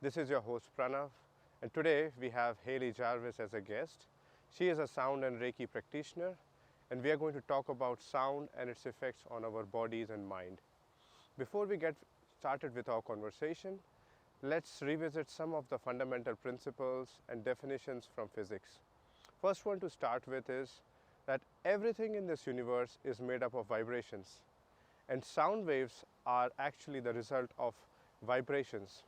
This is your host Pranav, and today we have Hayley Jarvis as a guest. She is a sound and Reiki practitioner, and we are going to talk about sound and its effects on our bodies and mind. Before we get started with our conversation, let's revisit some of the fundamental principles and definitions from physics. First one to start with is that everything in this universe is made up of vibrations, and sound waves are actually the result of vibrations.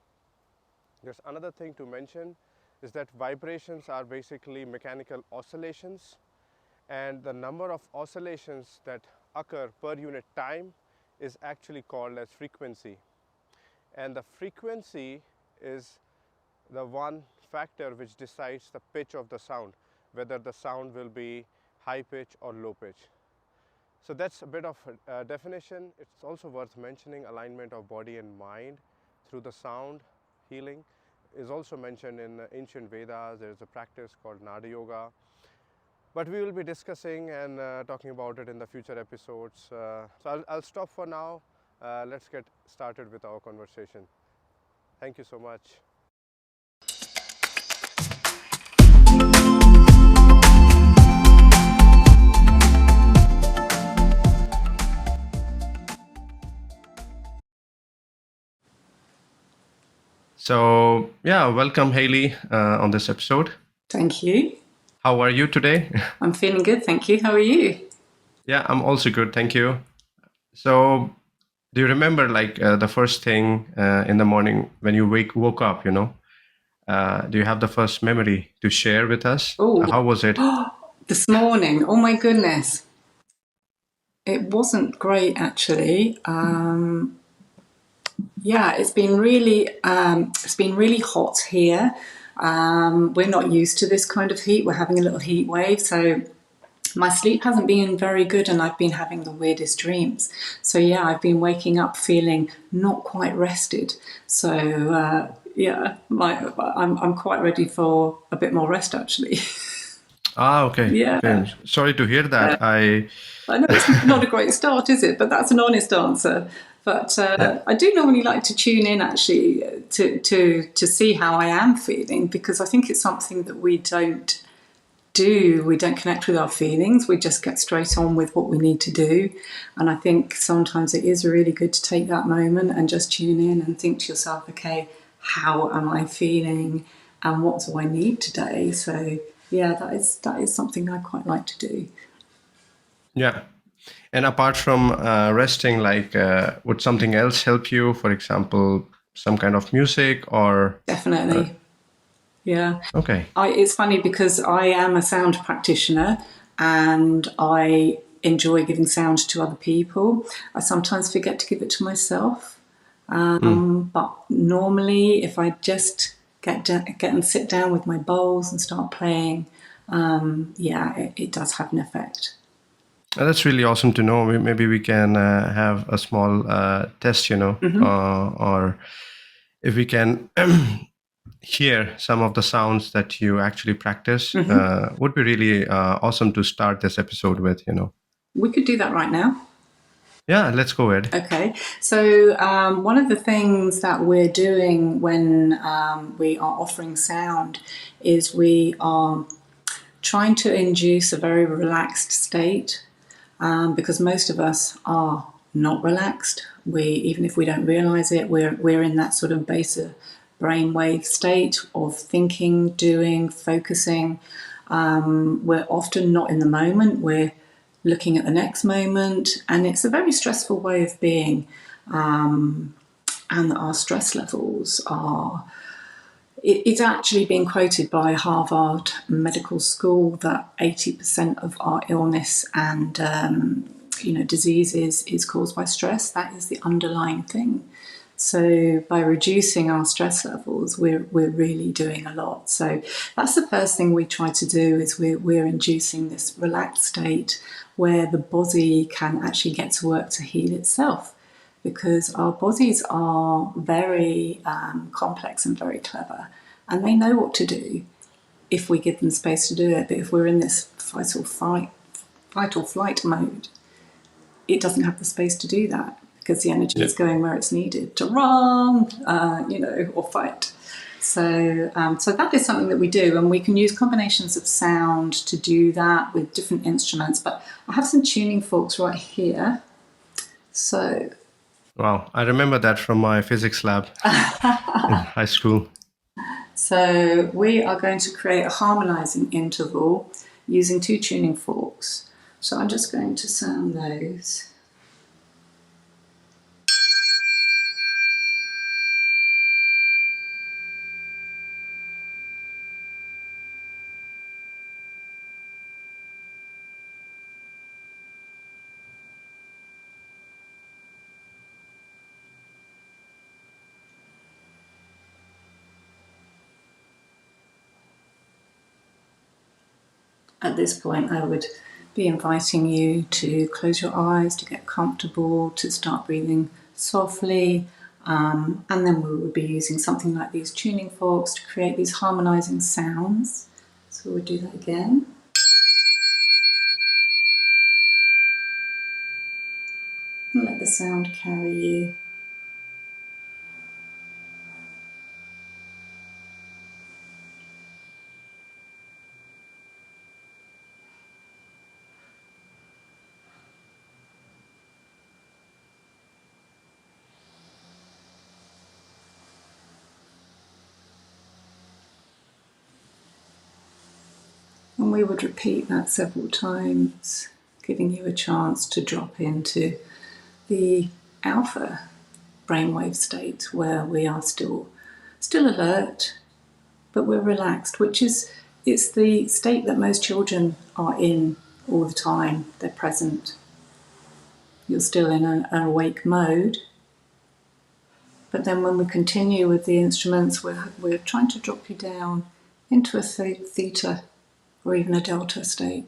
There's another thing to mention is that vibrations are basically mechanical oscillations, and the number of oscillations that occur per unit time is actually called as frequency. And the frequency is the one factor which decides the pitch of the sound, whether the sound will be high pitch or low pitch. So that's a bit of a definition. It's also worth mentioning alignment of body and mind through the sound healing is also mentioned in ancient Vedas. There is a practice called Nada Yoga. But we will be discussing and talking about it in the future episodes. So I'll stop for now. Let's get started with our conversation. Thank you so much. So, yeah, welcome, Hayley, on this episode. Thank you. How are you today? I'm feeling good, thank you. How are you? Yeah, I'm also good, thank you. So, do you remember the first thing in the morning when you woke up, do you have the first memory to share with us? Oh, How was it? this morning, oh my goodness. It wasn't great, actually. Yeah, it's been really hot here. We're not used to this kind of heat. We're having a little heat wave, so my sleep hasn't been very good, and I've been having the weirdest dreams. So yeah, I've been waking up feeling not quite rested. So yeah, I'm quite ready for a bit more rest, actually. Okay. Yeah. Okay. Sorry to hear that. I know it's not a great start, is it? But that's an honest answer. But I do normally like to tune in, actually, to see how I am feeling, because I think it's something that we don't do. We don't connect with our feelings. We just get straight on with what we need to do. And I think sometimes it is really good to take that moment and just tune in and think to yourself, okay, how am I feeling and what do I need today? So yeah, that is something I quite like to do. Yeah. And apart from resting, would something else help you? For example, some kind of music or? Definitely. Yeah. Okay. It's funny because I am a sound practitioner and I enjoy giving sound to other people. I sometimes forget to give it to myself. But normally, if I just get and sit down with my bowls and start playing, yeah, it does have an effect. That's really awesome to know. Maybe we can have a small test, or if we can hear some of the sounds that you actually practice, would be really awesome to start this episode with, We could do that right now. Yeah, let's go ahead. Okay, so one of the things that we're doing when we are offering sound is we are trying to induce a very relaxed state, because most of us are not relaxed. Even if we don't realize it, we're in that sort of beta brainwave state of thinking, doing, focusing. We're often not in the moment. We're looking at the next moment, and it's a very stressful way of being. And our stress levels are. It's actually been quoted by Harvard Medical School that 80% of our illness and diseases is caused by stress. That is the underlying thing. So by reducing our stress levels, we're really doing a lot. So that's the first thing we try to do, is we're inducing this relaxed state where the body can actually get to work to heal itself, because our bodies are very complex and very clever, and they know what to do if we give them space to do it. But if we're in this fight or flight mode, it doesn't have the space to do that, because the energy Yeah. is going where it's needed to run, or fight. So that is something that we do, and we can use combinations of sound to do that with different instruments. But I have some tuning forks right here. So, Wow, I remember that from my physics lab in high school. so we are going to create a harmonizing interval using 2 tuning forks. So I'm just going to sound those. At this point, I would be inviting you to close your eyes, to get comfortable, to start breathing softly, and then we would be using something like these tuning forks to create these harmonizing sounds. So we'll do that again. And let the sound carry you. And we would repeat that several times, giving you a chance to drop into the alpha brainwave state where we are still alert, but we're relaxed, it's the state that most children are in all the time. They're present. You're still in an awake mode. But then when we continue with the instruments, we're trying to drop you down into a theta or even a delta state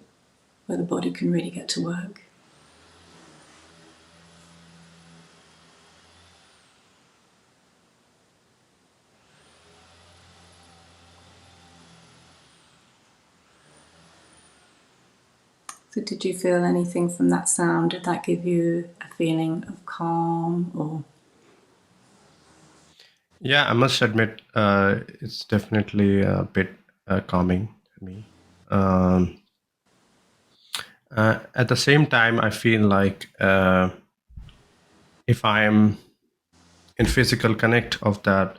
where the body can really get to work. So did you feel anything from that sound? Did that give you a feeling of calm or? Yeah, I must admit, it's definitely a bit calming to me. At the same time, I feel like if I am in physical connect of that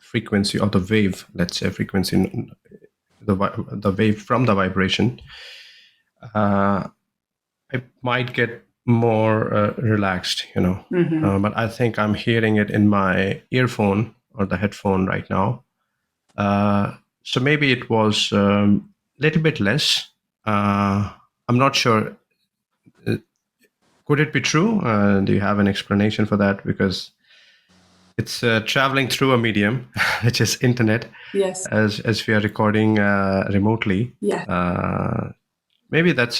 frequency or the wave, let's say frequency, the wave from the vibration, I might get more relaxed, but I think I'm hearing it in my earphone or the headphone right now. So maybe it was a little bit less. I'm not sure. Could it be true? Do you have an explanation for that? Because it's traveling through a medium, which is internet. Yes. As we are recording remotely. Yeah. Maybe that's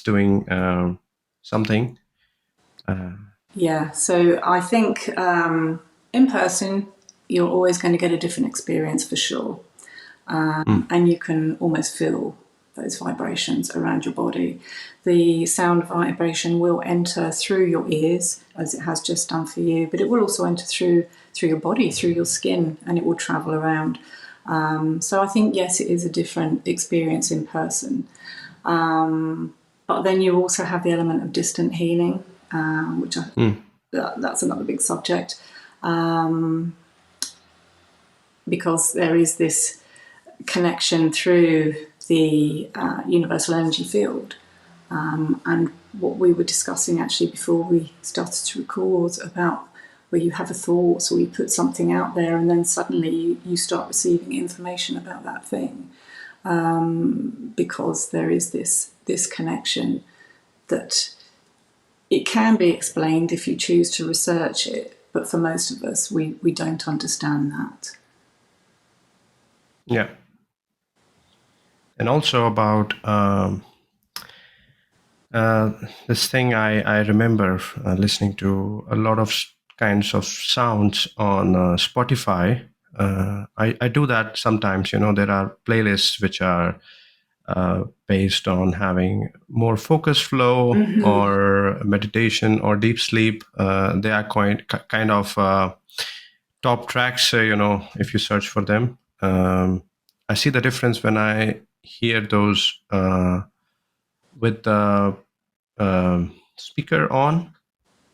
doing something. Yeah. So I think in person you're always going to get a different experience for sure, and you can almost feel those vibrations around your body. The sound vibration will enter through your ears, as it has just done for you, but it will also enter through your body, through your skin, and it will travel around. So I think, yes, it is a different experience in person. But then you also have the element of distant healing, which that's another big subject, because there is this connection through the universal energy field. And what we were discussing actually before we started to record about where you have a thought or you put something out there and then suddenly you start receiving information about that thing, because there is this connection that it can be explained if you choose to research it, but for most of us we don't understand that. Yeah. And also about this thing, I remember listening to a lot of kinds of sounds on Spotify. I do that sometimes. There are playlists which are based on having more focused flow or meditation or deep sleep. They are kind of top tracks, if you search for them. I see the difference when I hear those with the speaker on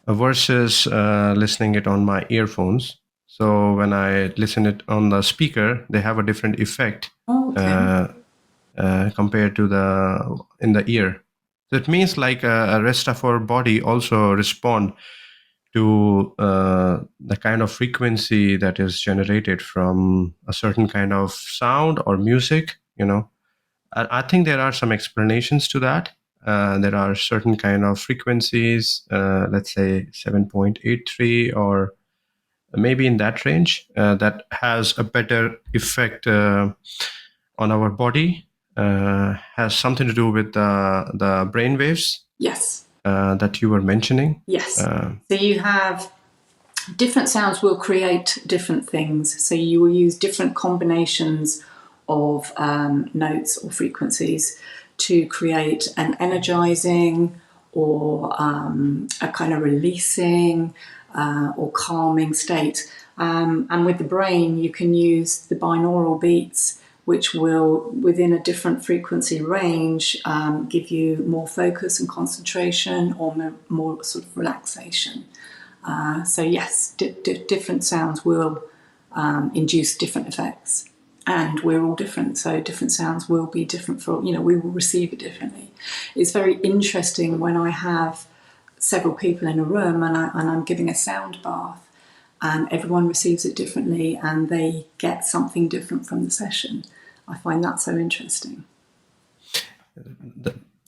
versus listening it on my earphones. So when I listen it on the speaker, they have a different effect. Compared to in the ear. So it means like a rest of our body also respond to the kind of frequency that is generated from a certain kind of sound or music. I think there are some explanations to that. There are certain kind of frequencies, let's say 7.83 or maybe in that range, that has a better effect on our body. Has something to do with the brain waves. Yes. That you were mentioning. Yes. So you have different sounds will create different things. So you will use different combinations of notes or frequencies to create an energizing or a kind of releasing or calming state. And with the brain, you can use the binaural beats, which will, within a different frequency range, give you more focus and concentration or more sort of relaxation. So yes, different sounds will induce different effects. And we're all different, so different sounds will be different for, we will receive it differently. It's very interesting when I have several people in a room and I'm giving a sound bath, and everyone receives it differently and they get something different from the session. I find that so interesting.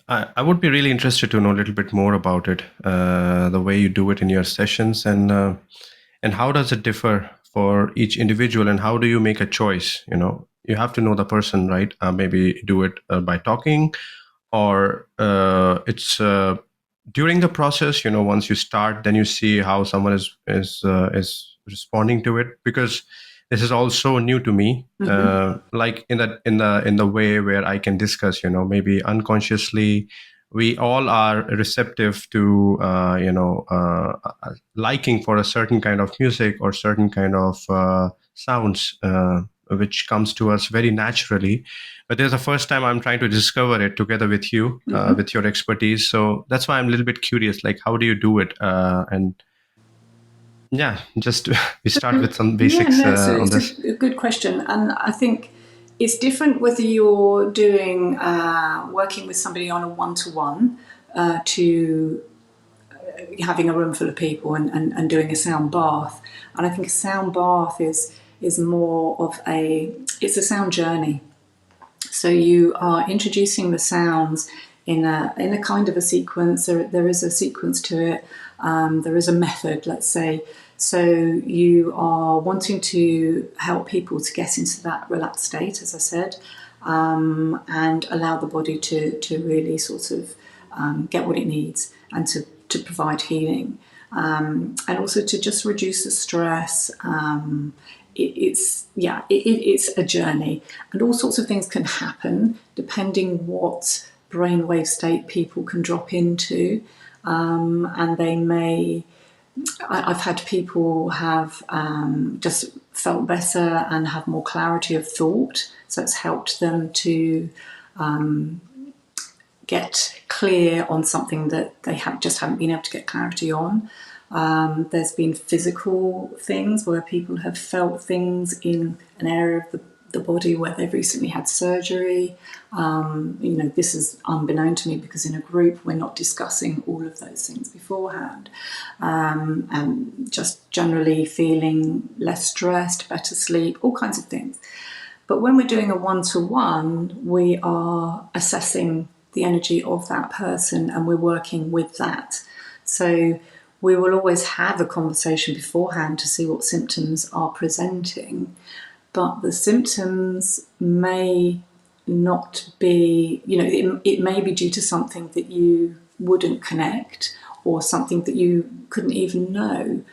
I would be really interested to know a little bit more about it, the way you do it in your sessions, and how does it differ for each individual, and how do you make a choice? You have to know the person, right? Maybe do it by talking, or it's during the process. Once you start, then you see how someone is responding to it, because this is also new to me. Like in the way where I can discuss, maybe unconsciously, we all are receptive to liking for a certain kind of music or certain kind of sounds, which comes to us very naturally. But there's the first time I'm trying to discover it together with you, with your expertise. So that's why I'm a little bit curious, like, how do you do it? And yeah, just we start with some basics on this. It's a good question. And I think it's different whether you're doing working with somebody on a one-to-one to having a room full of people and doing a sound bath. And I think a sound bath is more of it's a sound journey. So you are introducing the sounds in a kind of a sequence. There is a sequence to it. There is a method, let's say. So you are wanting to help people to get into that relaxed state, as I said, and allow the body to really sort of get what it needs and to provide healing, and also to just reduce the stress. It's a journey, and all sorts of things can happen depending what brainwave state people can drop into, and they may. I've had people have just felt better and have more clarity of thought, so it's helped them to get clear on something that they just haven't been able to get clarity on. There's been physical things where people have felt things in an area of the body where they've recently had surgery. This is unbeknown to me because in a group we're not discussing all of those things beforehand. And just generally feeling less stressed, better sleep, all kinds of things. But when we're doing a one-to-one, we are assessing the energy of that person and we're working with that. So we will always have a conversation beforehand to see what symptoms are presenting, but the symptoms may not be, it may be due to something that you wouldn't connect or something that you couldn't even know.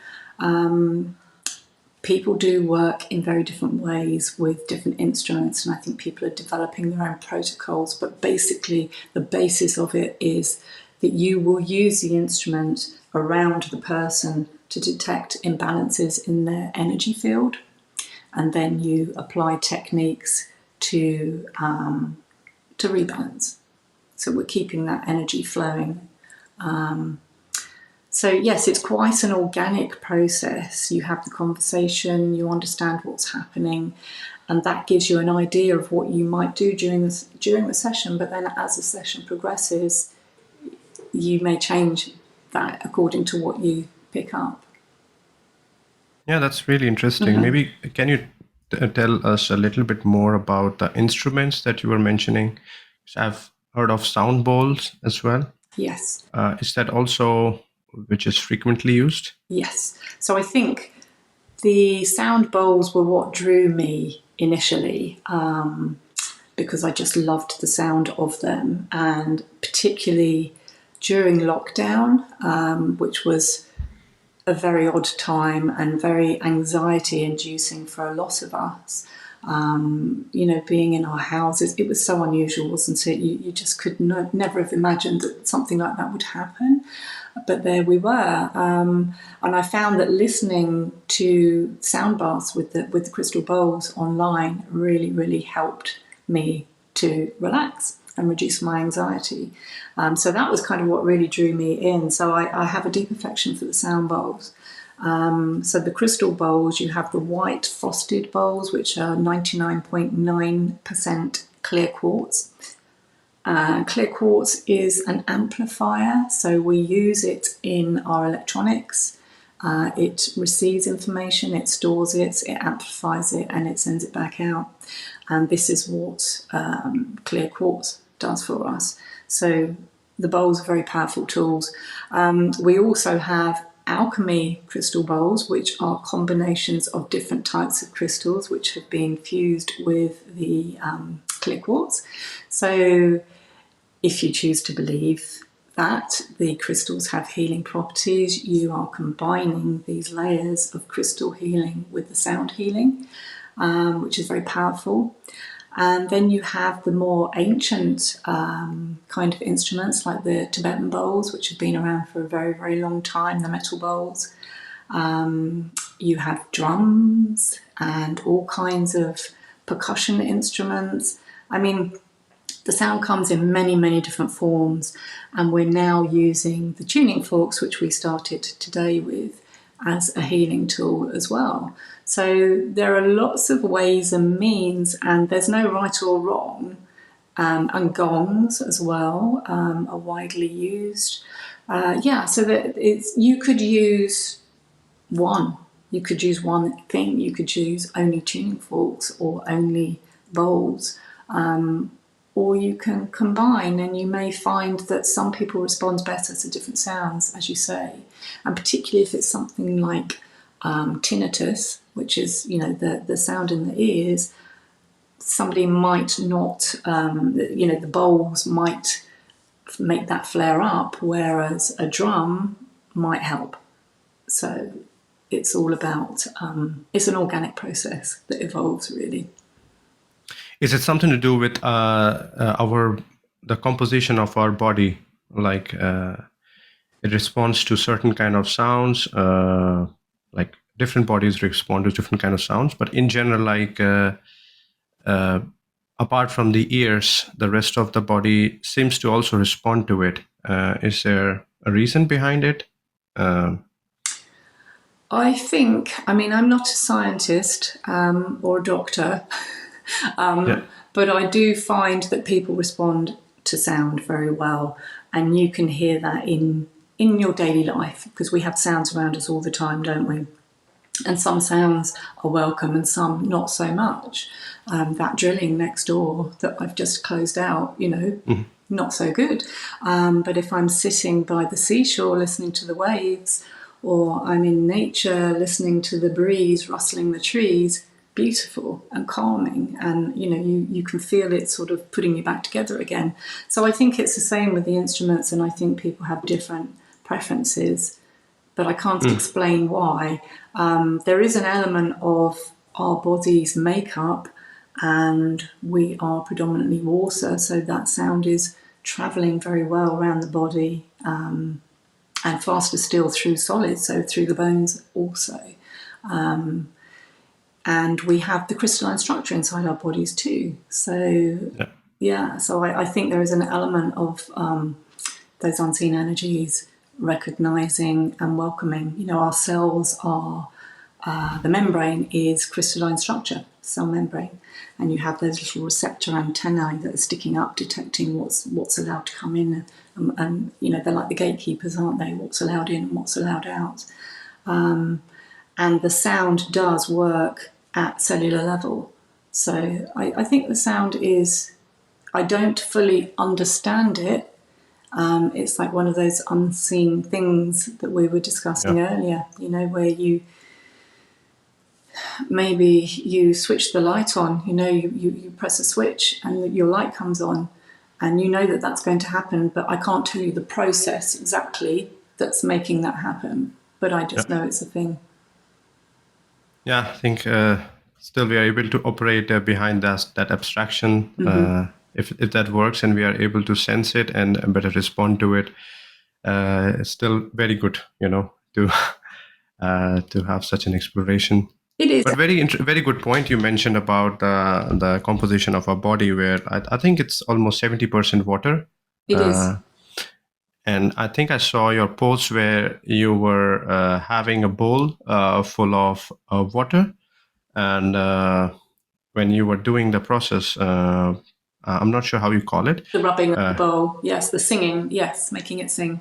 people do work in very different ways with different instruments, and I think people are developing their own protocols, but basically the basis of it is that you will use the instrument around the person to detect imbalances in their energy field, and then you apply techniques to rebalance. So we're keeping that energy flowing. So yes, it's quite an organic process. You have the conversation, you understand what's happening, and that gives you an idea of what you might do during the session. But then as the session progresses, you may change that according to what you pick up. Yeah, that's really interesting. Maybe can you tell us a little bit more about the instruments that you were mentioning? I've heard of sound bowls as well. Yes. Is that also which is frequently used? Yes. So I think the sound bowls were what drew me initially, because I just loved the sound of them, and particularly during lockdown, which was a very odd time and very anxiety inducing for a lot of us. Being in our houses, it was so unusual, wasn't it? You just could never have imagined that something like that would happen. But there we were, and I found that listening to sound baths with the crystal bowls online really, really helped me to relax and reduce my anxiety. So that was kind of what really drew me in. So I have a deep affection for the sound bowls. So the crystal bowls, you have the white frosted bowls, which are 99.9% clear quartz. Clear quartz is an amplifier, so we use it in our electronics. It receives information, it stores it, it amplifies it, and it sends it back out. And this is what clear quartz does for us. So the bowls are very powerful tools. We also have alchemy crystal bowls, which are combinations of different types of crystals which have been fused with the clear quartz. So if you choose to believe that the crystals have healing properties, you are combining these layers of crystal healing with the sound healing, which is very powerful. And then you have the more ancient kind of instruments like the Tibetan bowls, which have been around for a very, very long time, the metal bowls. You have drums and all kinds of percussion instruments. I mean, the sound comes in many, many different forms, and we're now using the tuning forks, which we started today with, as a healing tool as well. So there are lots of ways and means, and there's no right or wrong. And gongs as well are widely used. So that you could use one. You could use one thing. You could use only tuning forks or only bowls. Or you can combine, and you may find that some people respond better to different sounds, as you say, and particularly if it's something like tinnitus, which is the sound in the ears. Somebody might not, the bowls might make that flare up, whereas a drum might help. So it's all about it's an organic process that evolves, really. Is it something to do with the composition of our body? Like it responds to certain kind of sounds, like different bodies respond to different kind of sounds. But in general, like apart from the ears, the rest of the body seems to also respond to it. Is there a reason behind it? I think, I'm not a scientist or a doctor. But I do find that people respond to sound very well, and you can hear that in your daily life, because we have sounds around us all the time, don't we? And some sounds are welcome and some not so much. That drilling next door that I've just closed out, not so good. But if I'm sitting by the seashore listening to the waves, or I'm in nature listening to the breeze rustling the trees, beautiful and calming, and you can feel it sort of putting you back together again. So I think it's the same with the instruments, and I think people have different preferences but I can't explain why. There is an element of our body's makeup, and we are predominantly water, so that sound is travelling very well around the body, and faster still through solids, so through the bones also. And we have the crystalline structure inside our bodies too. So so I think there is an element of those unseen energies recognizing and welcoming. You know, our cells are, the membrane is crystalline structure, cell membrane, and you have those little receptor antennae that are sticking up, detecting what's allowed to come in, and you know, they're like the gatekeepers, aren't they? What's allowed in and what's allowed out. And the sound does work at cellular level. So I think the sound is, I don't fully understand it. It's like one of those unseen things that we were discussing earlier, you know, where maybe you switch the light on, you know, you press a switch and your light comes on, and you know that that's going to happen, but I can't tell you the process exactly that's making that happen, but I just know it's a thing. Yeah, I think still we are able to operate behind that abstraction. If that works and we are able to sense it and better respond to it, it's still very good, you know, to have such an exploration. It is. But very good point you mentioned about the composition of our body, where I think it's almost 70% water. It is. And I think I saw your post where you were having a bowl full of water. And when you were doing the process, I'm not sure how you call it. The rubbing of the bowl, yes. The singing, yes, making it sing.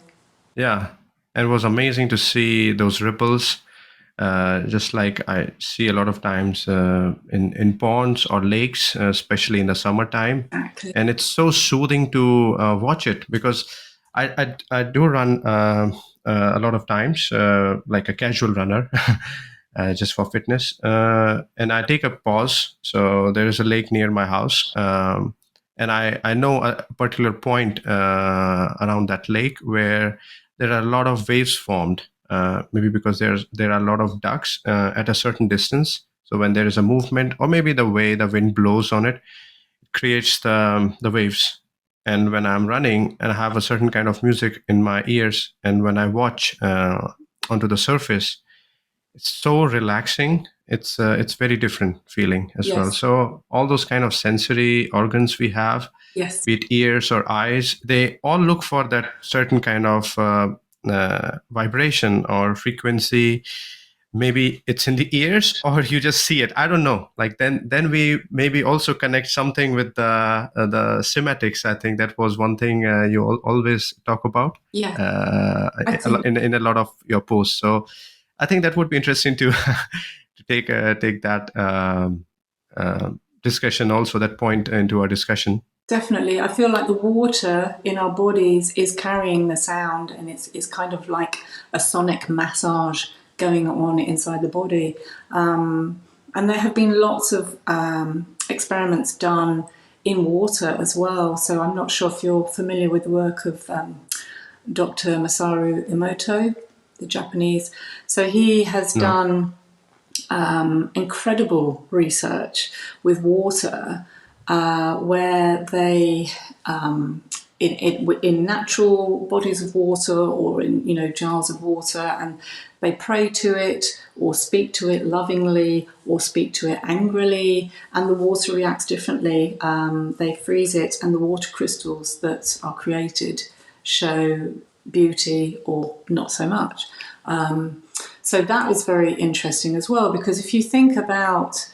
Yeah, and it was amazing to see those ripples, just like I see a lot of times in ponds or lakes, especially in the summertime. Exactly. And it's so soothing to watch it, because I do run a lot of times, like a casual runner. Just for fitness, and I take a pause. So there is a lake near my house, and I know a particular point around that lake where there are a lot of waves formed. Maybe because there are a lot of ducks at a certain distance. So when there is a movement, or maybe the way the wind blows on it, it creates the waves. And when I'm running and I have a certain kind of music in my ears, and when I watch onto the surface, it's so relaxing. It's very different feeling as well. So all those kind of sensory organs we have, be it ears or eyes, they all look for that certain kind of vibration or frequency. Maybe it's in the ears, or you just see it. I don't know. Like then we maybe also connect something with the Cymatics. I think that was one thing you always talk about. In a lot of your posts. So I think that would be interesting to take that discussion, also that point, into our discussion. Definitely. I feel like the water in our bodies is carrying the sound, and it's kind of like a sonic massage going on inside the body. And there have been lots of experiments done in water as well. So I'm not sure if you're familiar with the work of Dr. Masaru Emoto, the Japanese. So he has done incredible research with water, where they in natural bodies of water, or in jars of water, and they pray to it or speak to it lovingly or speak to it angrily, and the water reacts differently. They freeze it, and the water crystals that are created show beauty or not so much. So that was very interesting as well, because if you think about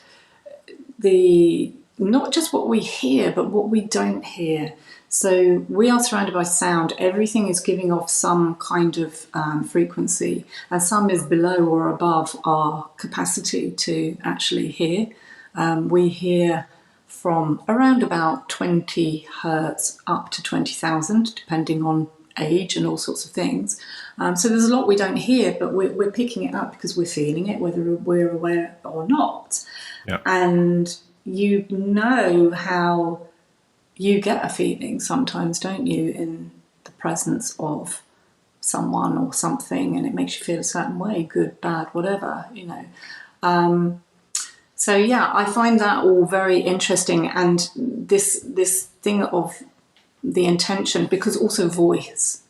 not just what we hear, but what we don't hear. So we are surrounded by sound. Everything is giving off some kind of frequency, and some is below or above our capacity to actually hear. We hear from around about 20 hertz up to 20,000, depending on age and all sorts of things. So there's a lot we don't hear, but we're picking it up because we're feeling it, whether we're aware or not. Yeah. And you know how you get a feeling sometimes, don't you, in the presence of someone or something, and it makes you feel a certain way, good, bad, whatever, So yeah, I find that all very interesting, and this thing of the intention, because also voice.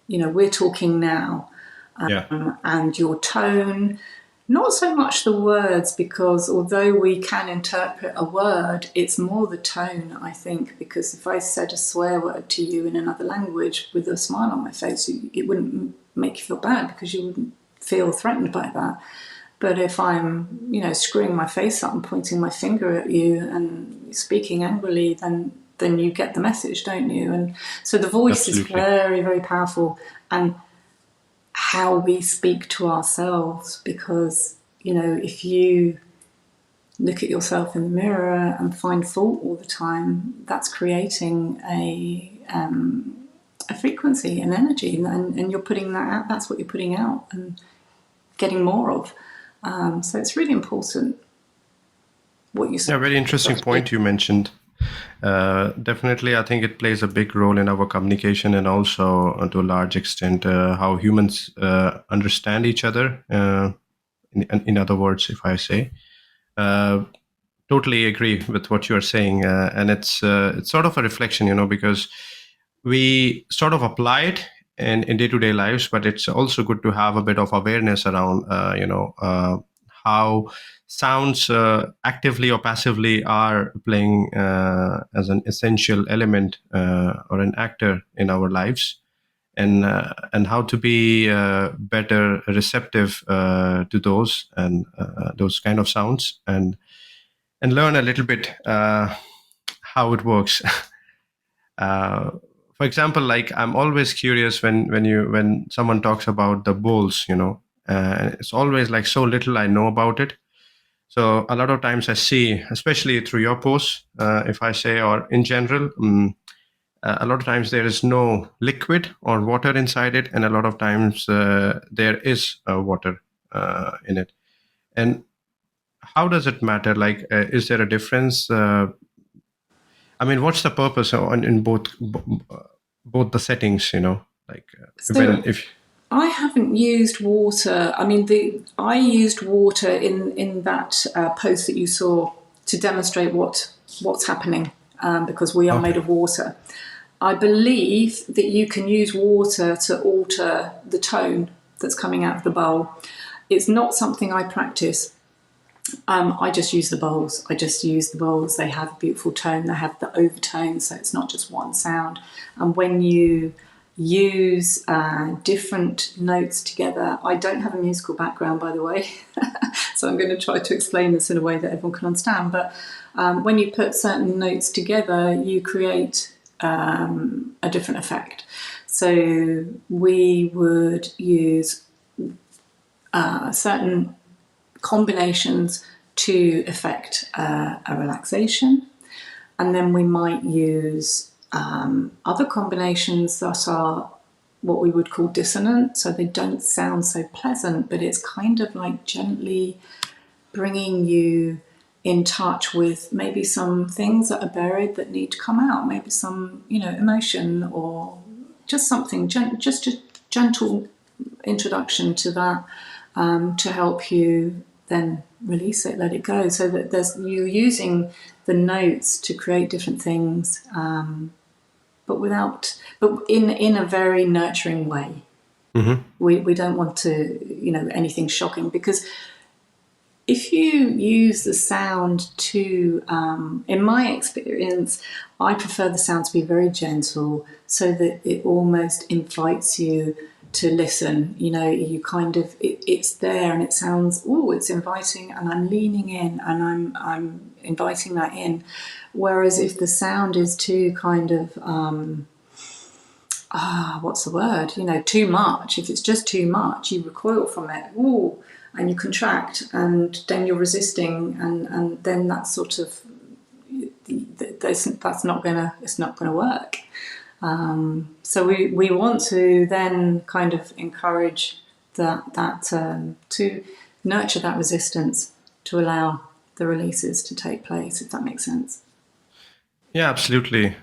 We're talking now, Yeah. and your tone, not so much the words, because although we can interpret a word, it's more the tone, I think, because if I said a swear word to you in another language with a smile on my face, it wouldn't make you feel bad because you wouldn't feel threatened by that. But if I'm, screwing my face up and pointing my finger at you and speaking angrily, then you get the message, don't you? And so the voice is Absolutely. very, very powerful, and how we speak to ourselves, because, if you look at yourself in the mirror and find fault all the time, that's creating a frequency, an energy, and you're putting that out. That's what you're putting out and getting more of. So it's really important what you say. Yeah, very interesting point you mentioned. Definitely, I think it plays a big role in our communication, and also to a large extent how humans understand each other. In other words, if I say, totally agree with what you are saying, and it's sort of a reflection, because we sort of apply it in day-to-day lives, but it's also good to have a bit of awareness around, how sounds actively or passively are playing as an essential element or an actor in our lives, and how to be better receptive to those and those kind of sounds, and learn a little bit how it works. uh, for example, like, I'm always curious when someone talks about the bowls, it's always like so little I know about it. So a lot of times I see, especially through your posts, if I say, or in general, a lot of times there is no liquid or water inside it, and a lot of times there is water in it. And how does it matter? Like, is there a difference? I mean, what's the purpose in both the settings? Like, So when if I haven't used water. I mean, I used water in that post that you saw to demonstrate what's happening, because we are made Okay. of water. I believe that you can use water to alter the tone that's coming out of the bowl. It's not something I practice. I just use the bowls. They have a beautiful tone. They have the overtones, so it's not just one sound. And when you use different notes together, I don't have a musical background, by the way, so I'm going to try to explain this in a way that everyone can understand. But when you put certain notes together, you create a different effect. So we would use certain combinations to effect a relaxation, and then we might use other combinations that are what we would call dissonant, so they don't sound so pleasant, but it's kind of like gently bringing you in touch with maybe some things that are buried that need to come out, maybe some emotion, or just something, just a gentle introduction to that, to help you then release it, let it go, so that you're using the notes to create different things, but in a very nurturing way. Mm-hmm. We don't want to anything shocking, because if you use the sound to, in my experience, I prefer the sound to be very gentle, so that it almost invites you to listen. You kind of, it's there and it sounds, it's inviting, and I'm leaning in and I'm inviting that in. Whereas if the sound is too kind of, what's the word? Too much. If it's just too much, you recoil from it. And you contract, and then you're resisting, and then that's sort of, it's not gonna work. So we want to then kind of encourage that to nurture that resistance, to allow the releases to take place, if that makes sense. Yeah, absolutely.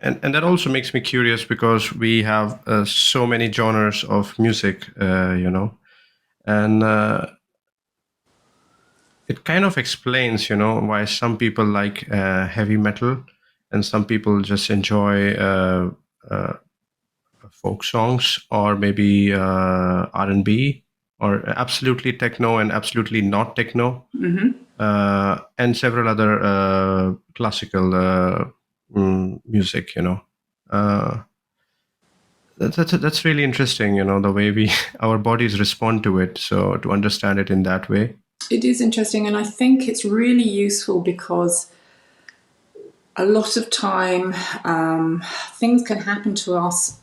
and that also makes me curious because we have so many genres of music, and it kind of explains, why some people like heavy metal and some people just enjoy folk songs, or maybe R&B, or absolutely techno and absolutely not techno, and several other classical music. That's really interesting. The way we our bodies respond to it. So to understand it in that way. It is interesting, and I think it's really useful because a lot of time things can happen to us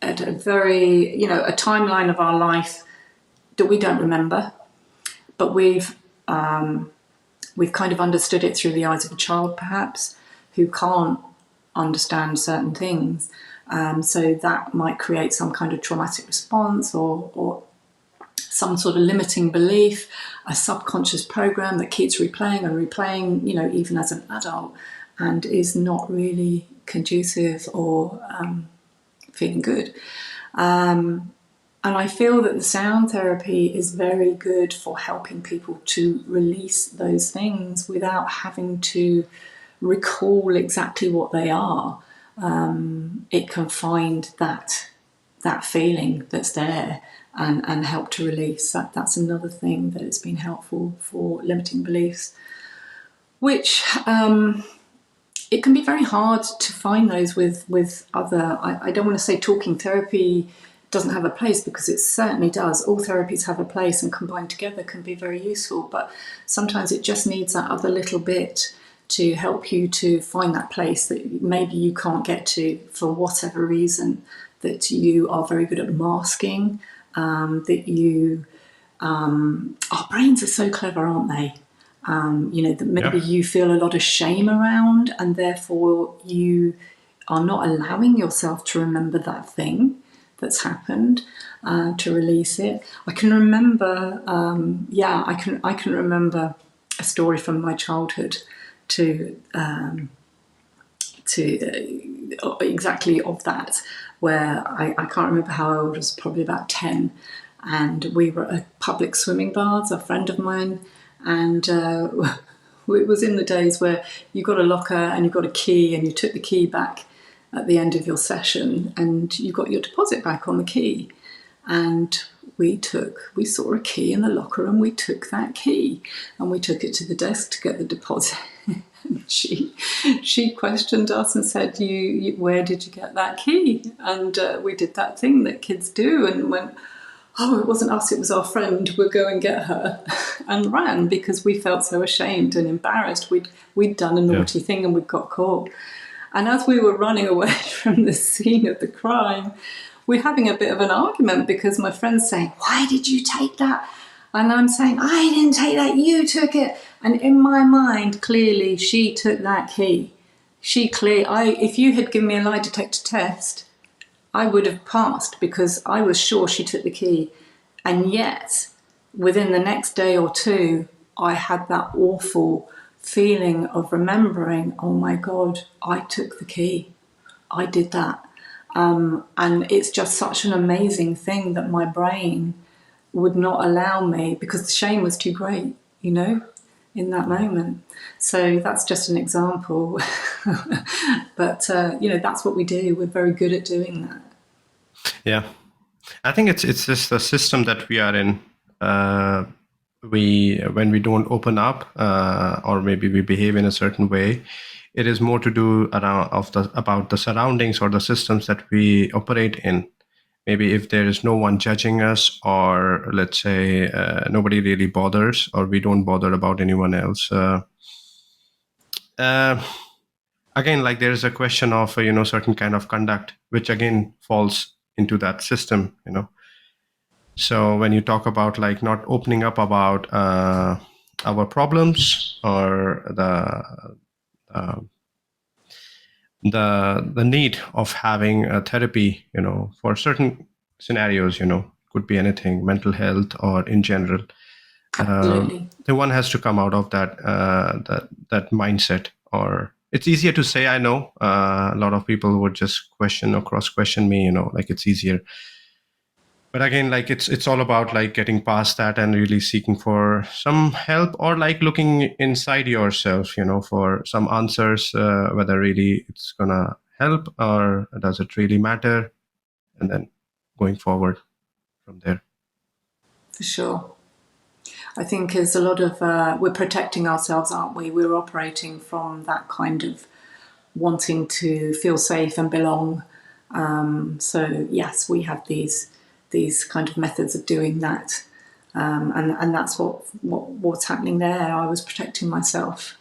at a very, a timeline of our life that we don't remember, but we've kind of understood it through the eyes of a child, perhaps, who can't understand certain things. So that might create some kind of traumatic response or some sort of limiting belief, a subconscious program that keeps replaying and replaying, even as an adult, and is not really conducive or feeling good. And I feel that the sound therapy is very good for helping people to release those things without having to recall exactly what they are. It can find that feeling that's there and help to release. That's another thing that has been helpful for limiting beliefs, which it can be very hard to find those with other. I don't want to say talking therapy doesn't have a place, because it certainly does. All therapies have a place, and combined together can be very useful, but sometimes it just needs that other little bit to help you to find that place that maybe you can't get to for whatever reason, that you are very good at masking, that you our brains are so clever, aren't they? That maybe you feel a lot of shame around, and therefore you are not allowing yourself to remember that thing that's happened, to release it. I can remember, I can remember a story from my childhood to exactly of that, where I can't remember how old. I was probably about 10, and we were at public swimming baths, a friend of mine, and it was in the days where you got a locker and you got a key, and you took the key back at the end of your session, and you got your deposit back on the key. And we saw a key in the locker, and we took that key and we took it to the desk to get the deposit. She questioned us and said, "You where did you get that key?" And we did that thing that kids do, and went, "Oh, it wasn't us, it was our friend. We'll go and get her," and ran, because we felt so ashamed and embarrassed. We'd done a naughty thing and we'd got caught. And as we were running away from the scene of the crime, we're having a bit of an argument, because my friend's saying, "Why did you take that?" And I'm saying, "I didn't take that, you took it." And in my mind, clearly, she took that key. If you had given me a lie detector test, I would have passed, because I was sure she took the key. And yet, within the next day or two, I had that awful feeling of remembering, oh my God, I took the key. I did that. And it's just such an amazing thing that my brain would not allow me, because the shame was too great, in that moment. So that's just an example. But, that's what we do. We're very good at doing that. Yeah. I think it's just the system that we are in. When we don't open up, or maybe we behave in a certain way, it is more to do about the surroundings or the systems that we operate in. Maybe if there is no one judging us, or let's say nobody really bothers, or we don't bother about anyone else. Again, like there is a question of certain kind of conduct, which again falls into that system. So when you talk about like not opening up about our problems, or the need of having a therapy, for certain scenarios, could be anything, mental health or in general. Absolutely. Then one has to come out of that mindset, or it's easier to say I know. A lot of people would just question or cross question me, like it's easier. But again, like it's all about like getting past that and really seeking for some help, or like looking inside yourself, for some answers, whether really it's gonna help or does it really matter, and then going forward from there. For sure. I think there's a lot of, we're protecting ourselves, aren't we? We're operating from that kind of wanting to feel safe and belong. So yes, we have these kind of methods of doing that, and that's what's happening there. I was protecting myself,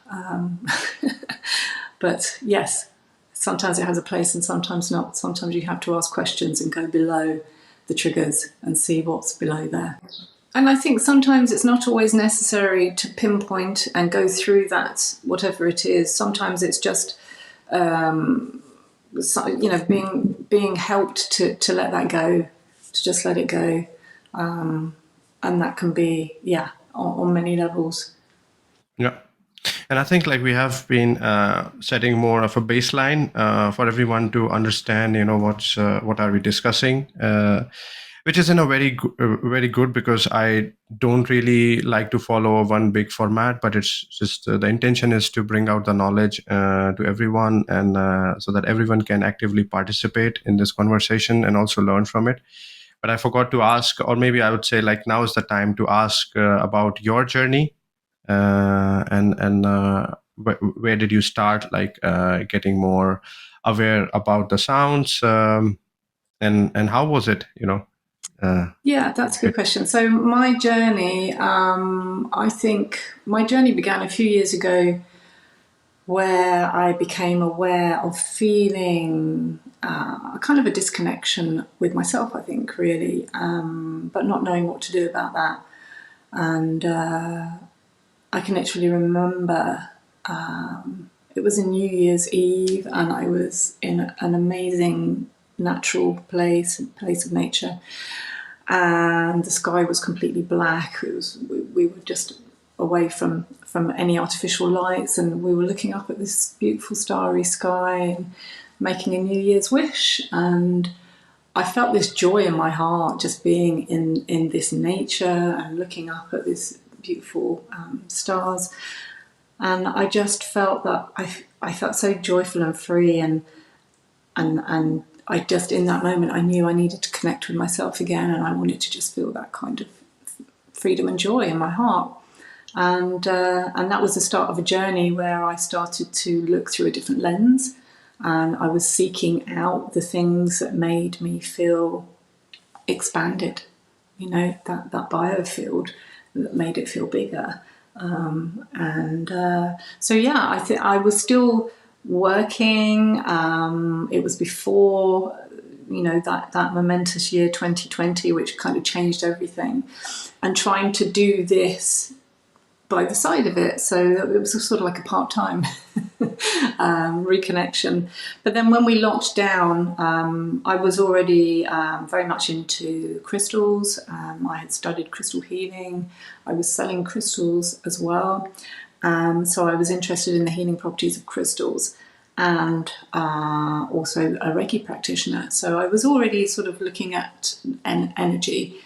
but yes, sometimes it has a place and sometimes not. Sometimes you have to ask questions and go below the triggers and see what's below there. And I think sometimes it's not always necessary to pinpoint and go through that, whatever it is. Sometimes it's just, being helped to let that go, to just let it go. And that can be, on many levels. Yeah. And I think like we have been setting more of a baseline for everyone to understand, what are we discussing, which is in a very good, because I don't really like to follow one big format, but it's just the intention is to bring out the knowledge to everyone, and so that everyone can actively participate in this conversation and also learn from it. But I forgot to ask, or maybe I would say like now is the time to ask about your journey, and where did you start like getting more aware about the sounds, and how was it, Yeah, that's a good question. So my journey, I think my journey began a few years ago, where I became aware of feeling kind of a disconnection with myself, I think, really, but not knowing what to do about that. And I can actually remember it was a New Year's Eve, and I was in an amazing natural place of nature, and the sky was completely black. We were just away from any artificial lights, and we were looking up at this beautiful starry sky and making a New Year's wish. And I felt this joy in my heart just being in this nature and looking up at this beautiful stars. And I just felt that I felt so joyful and free, and I just, in that moment, I knew I needed to connect with myself again, and I wanted to just feel that kind of freedom and joy in my heart. And that was the start of a journey where I started to look through a different lens, and I was seeking out the things that made me feel expanded, that biofield that made it feel bigger. So yeah, I think I was still working. It was before, that momentous year 2020, which kind of changed everything, and trying to do this by the side of it. So it was sort of like a part-time reconnection. But then when we launched down, I was already very much into crystals. I had studied crystal healing. I was selling crystals as well. So I was interested in the healing properties of crystals, and also a Reiki practitioner. So I was already sort of looking at energy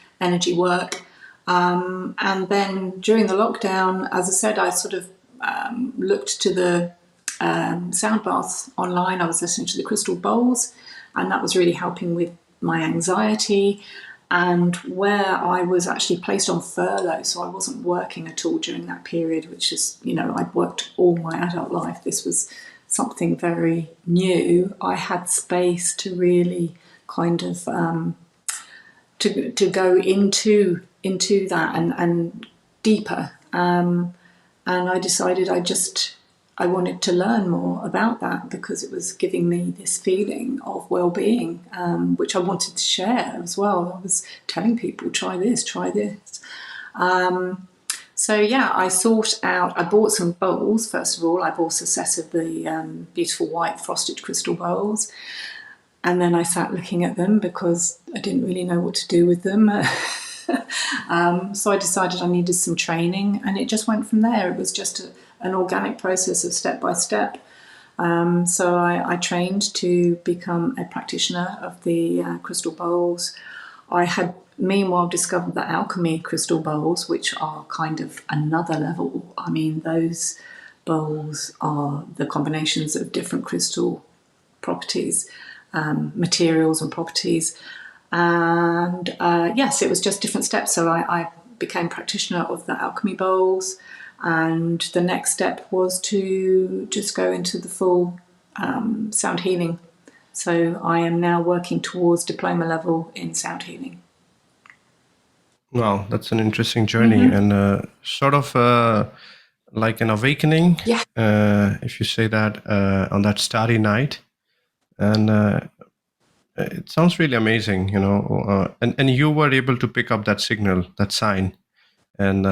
work. And then during the lockdown, as I said, I sort of looked to the sound baths online. I was listening to the crystal bowls, and that was really helping with my anxiety. And where I was actually placed on furlough, so I wasn't working at all during that period, which is, I'd worked all my adult life. This was something very new. I had space to really kind of to go into that and deeper. And I decided I wanted to learn more about that, because it was giving me this feeling of well-being, which I wanted to share as well. I was telling people, try this. So yeah, I bought some bowls. First of all, I bought a set of the beautiful white frosted crystal bowls. And then I sat looking at them because I didn't really know what to do with them. So I decided I needed some training, and it just went from there. It was just an organic process of step by step. So I trained to become a practitioner of the crystal bowls. I had meanwhile discovered the alchemy crystal bowls, which are kind of another level. I mean, those bowls are the combinations of different crystal properties, materials and properties. And yes, it was just different steps. So I became practitioner of the alchemy bowls. And the next step was to just go into the full sound healing. So I am now working towards diploma level in sound healing. Wow, that's an interesting journey and sort of like an awakening, Yeah. if you say that, on that starry night. And it sounds really amazing, you know. And you were able to pick up that signal, that sign, and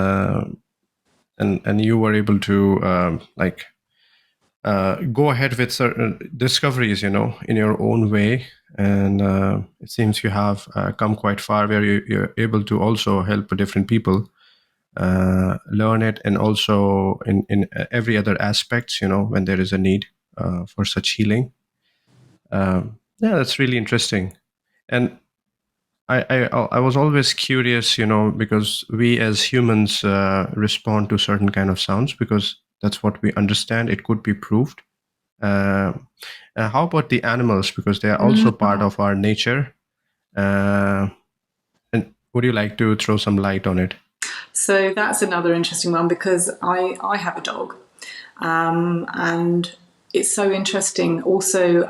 you were able to go ahead with certain discoveries, you know, in your own way. And it seems you have come quite far, where you're able to also help different people learn it, and also in every other aspects, you know, when there is a need for such healing. Yeah, that's really interesting. And I was always curious, you know, because we as humans respond to certain kind of sounds because that's what we understand. It could be proved. Uh, how about the animals? Because they are also part of our nature. And would you like to throw some light on it? So that's another interesting one because I have a dog. And it's so interesting. Also,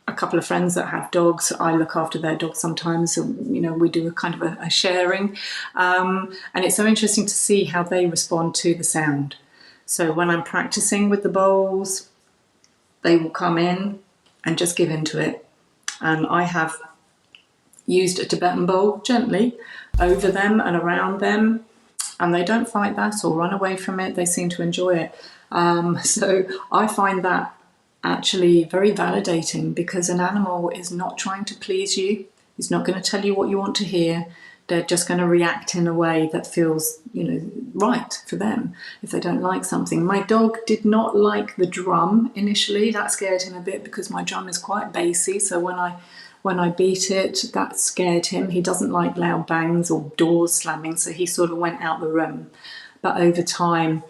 a couple of friends that have dogs, I look after their dogs sometimes. You know, we do a kind of a sharing. And it's so interesting to see how they respond to the sound. So when I'm practicing with the bowls, they will come in and just give into it. And I have used a Tibetan bowl gently over them and around them, and they don't fight that or run away from it. They seem to enjoy it. So I find that actually very validating, because an animal is not trying to please you. It's not going to tell you what you want to hear. They're just going to react in a way that feels, you know, right for them if they don't like something. My dog did not like the drum initially. That scared him a bit because my drum is quite bassy. So when I beat it, that scared him. He doesn't like loud bangs or doors slamming, so he sort of went out the room. But over time,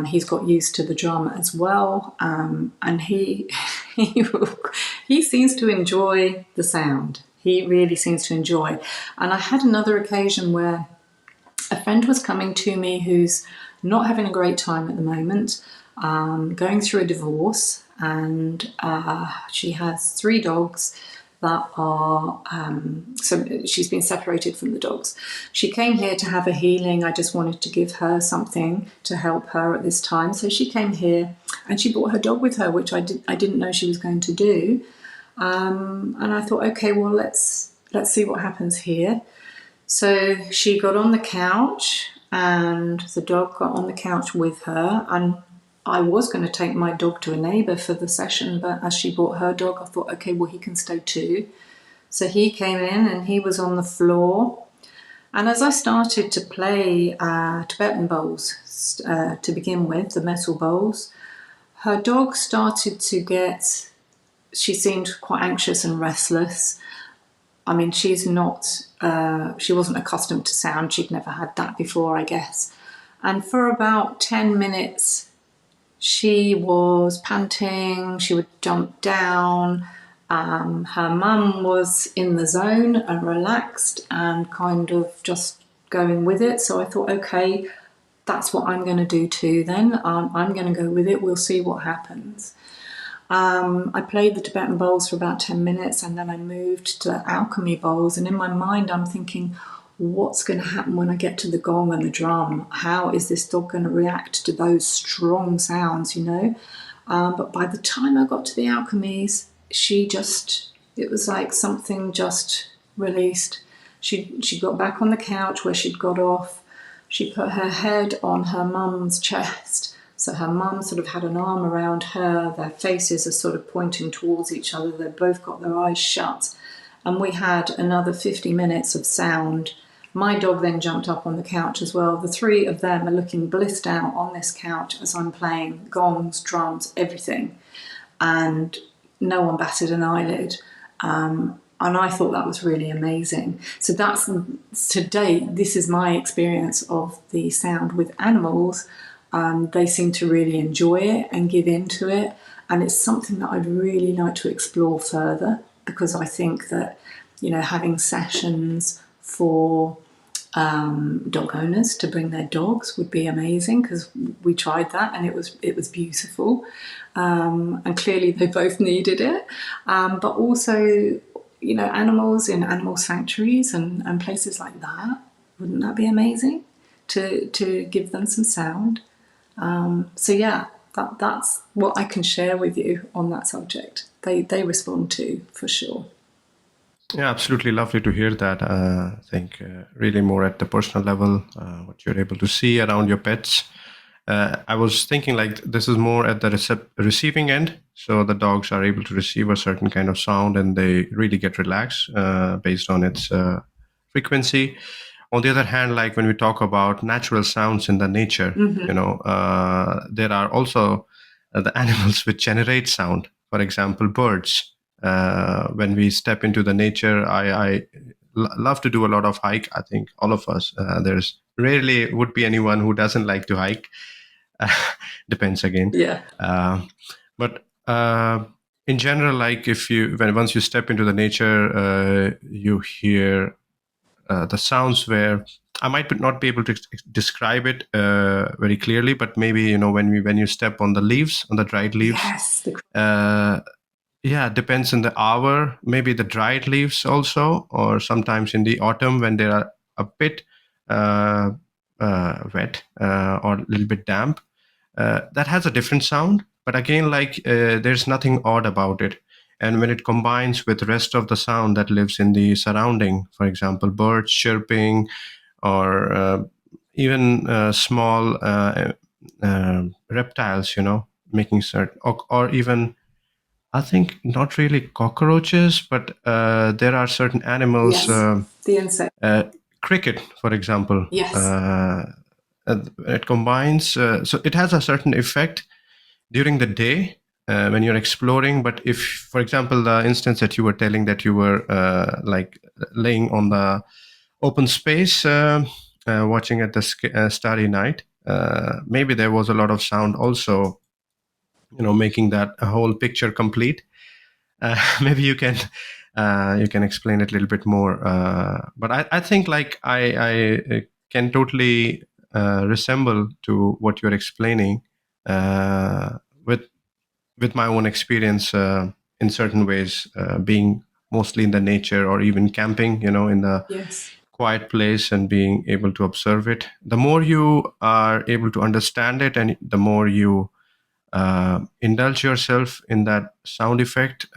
he's got used to the drum as well, and he he seems to enjoy the sound. He really seems to enjoy. And I had another occasion where a friend was coming to me who's not having a great time at the moment, going through a divorce, and she has 3 dogs that are, so she's been separated from the dogs. She came here to have a healing. I just wanted to give her something to help her at this time. So she came here and she brought her dog with her, which I didn't know she was going to do. And I thought, okay, well, let's see what happens here. So she got on the couch and the dog got on the couch with her, and I was going to take my dog to a neighbour for the session, but as she brought her dog, I thought, okay, well, he can stay too. So he came in and he was on the floor. And as I started to play Tibetan bowls to begin with, the metal bowls, her dog started to she seemed quite anxious and restless. I mean, she wasn't accustomed to sound. She'd never had that before, I guess. And for about 10 minutes, she was panting, she would jump down. Her mum was in the zone and relaxed and kind of just going with it. So I thought, okay, that's what I'm going to do too then. I'm going to go with it. We'll see what happens. I played the Tibetan bowls for about 10 minutes, and then I moved to alchemy bowls. And in my mind, I'm thinking, what's going to happen when I get to the gong and the drum? How is this dog going to react to those strong sounds, you know? But by the time I got to the alchemies, it was like something just released. She got back on the couch where she'd got off. She put her head on her mum's chest. So her mum sort of had an arm around her. Their faces are sort of pointing towards each other. They've both got their eyes shut. And we had another 50 minutes of sound. My dog then jumped up on the couch as well. The 3 of them are looking blissed out on this couch as I'm playing gongs, drums, everything. and no one batted an eyelid. And I thought that was really amazing. So that's, to date, this is my experience of the sound with animals. They seem to really enjoy it and give into it. And it's something that I'd really like to explore further, because I think that, having sessions for dog owners to bring their dogs would be amazing, because we tried that and it was beautiful. And clearly they both needed it. But also, animals in animal sanctuaries and places like that, wouldn't that be amazing to give them some sound? So yeah, that's what I can share with you on that subject. They respond to, for sure. Yeah, absolutely lovely to hear that. I think really more at the personal level, what you're able to see around your pets. I was thinking like this is more at the receiving end. So the dogs are able to receive a certain kind of sound and they really get relaxed based on its frequency. On the other hand, like when we talk about natural sounds in the nature, there are also the animals which generate sound. For example, birds. When we step into the nature, I love to do a lot of hike. I think all of us. There's rarely would be anyone who doesn't like to hike. Depends again. Yeah. But in general, like once you step into the nature, you hear the sounds where I might not be able to describe it very clearly, but maybe when you step on the leaves, on the dried leaves. Yes. Yeah, depends on the hour. Maybe the dried leaves also, or sometimes in the autumn when they are a bit wet or a little bit damp. That has a different sound, but again, like there's nothing odd about it. And when it combines with the rest of the sound that lives in the surrounding, for example, birds chirping, or even small reptiles, making certain, or even, I think not really cockroaches, but there are certain animals. Yes. The insect. Cricket, for example. Yes. It combines, so it has a certain effect during the day when you're exploring. But if, for example, the instance that you were telling that you were like laying on the open space, watching at the starry night, maybe there was a lot of sound also, making that whole picture complete. Maybe you can explain it a little bit more. But I think like I can totally resemble to what you're explaining with my own experience in certain ways, being mostly in the nature or even camping, in the Yes. quiet place and being able to observe it. The more you are able to understand it and the more you indulge yourself in that sound effect,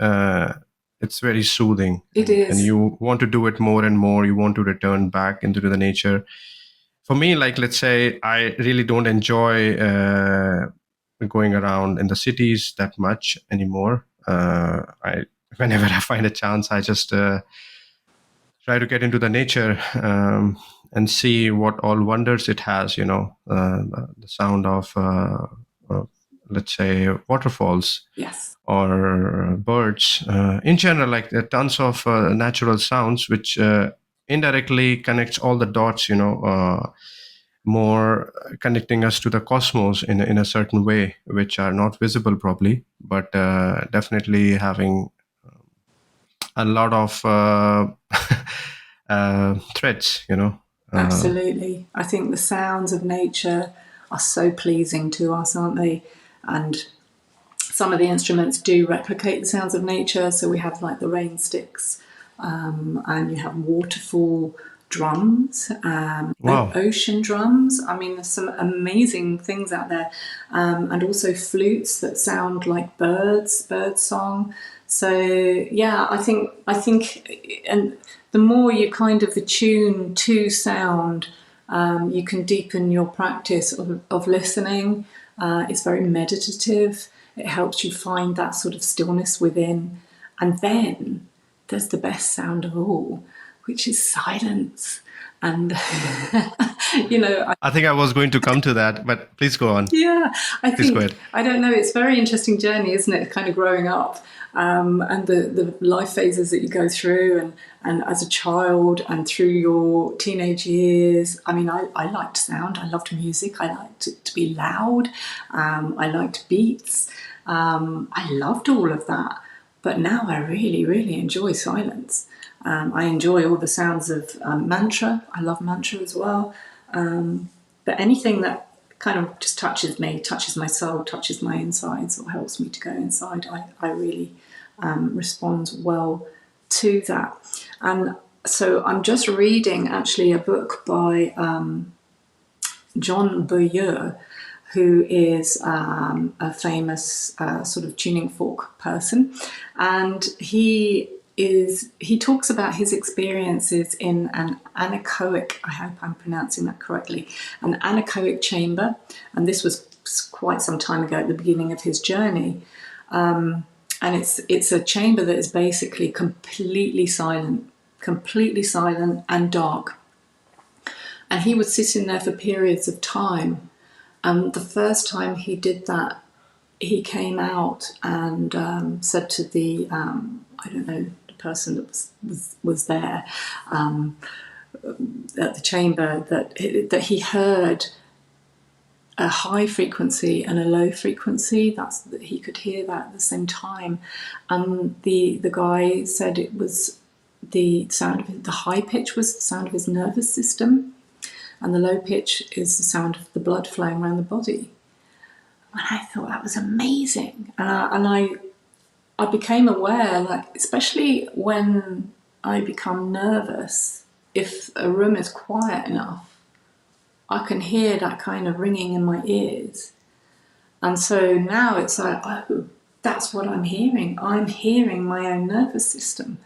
it's very soothing. It And is. you want to do it more and more. You want to return back into the nature. For me, like, let's say I really don't enjoy going around in the cities that much anymore. I Whenever I find a chance, I just try to get into the nature and see what all wonders it has. The sound of let's say waterfalls. Yes. Or birds. In general, like there are tons of natural sounds which indirectly connects all the dots. More connecting us to the cosmos in a certain way, which are not visible probably, but definitely having a lot of threads. Absolutely. I think the sounds of nature are so pleasing to us, aren't they? And some of the instruments do replicate the sounds of nature. So we have like the rain sticks, and you have waterfall drums, Wow. ocean drums. I mean, there's some amazing things out there, and also flutes that sound like bird song. So yeah, I think, and the more you kind of attune to sound, you can deepen your practice of listening. It's very meditative. It helps you find that sort of stillness within. And then there's the best sound of all, which is silence. And you know, I think I was going to come to that, but please go on. yeah, I Please go think, ahead. I don't know, it's a very interesting journey, isn't it? Kind of growing up, and the life phases that you go through, and as a child and through your teenage years. I mean, I liked sound, I loved music, I liked it to be loud, I liked beats, I loved all of that. But now I really, really enjoy silence. I enjoy all the sounds of mantra. I love mantra as well. But anything that kind of just touches me, touches my soul, touches my insides, or helps me to go inside, I really respond well to that. And so I'm just reading actually a book by John Boyeur, who is a famous sort of tuning fork person, and he talks about his experiences in an anechoic, I hope I'm pronouncing that correctly, an anechoic chamber, and this was quite some time ago at the beginning of his journey. And it's a chamber that is basically completely silent and dark. And he would sit in there for periods of time. And the first time he did that, he came out and said to the I don't know, the person that was there at the chamber, that he heard a high frequency and a low frequency. That he could hear that at the same time. And the guy said it was the sound of the high pitch was the sound of his nervous system, and the low pitch is the sound of the blood flowing around the body. And I thought that was amazing. And I became aware, like, especially when I become nervous, if a room is quiet enough, I can hear that kind of ringing in my ears. And so now it's like, oh, that's what I'm hearing. I'm hearing my own nervous system.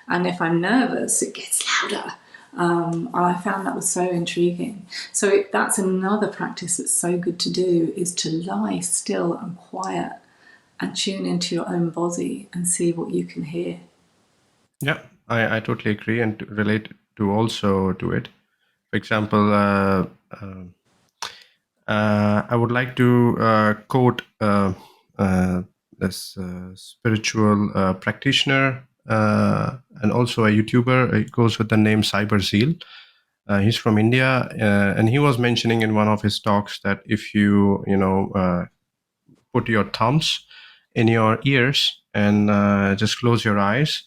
And if I'm nervous, it gets louder. And I found that was so intriguing. So that's another practice that's so good to do, is to lie still and quiet and tune into your own body and see what you can hear. Yeah, I totally agree and to relate to also to it. For example, I would like to quote this spiritual practitioner and also a YouTuber. It goes with the name Cyberzeal. He's from India, and he was mentioning in one of his talks that if you put your thumbs in your ears and just close your eyes,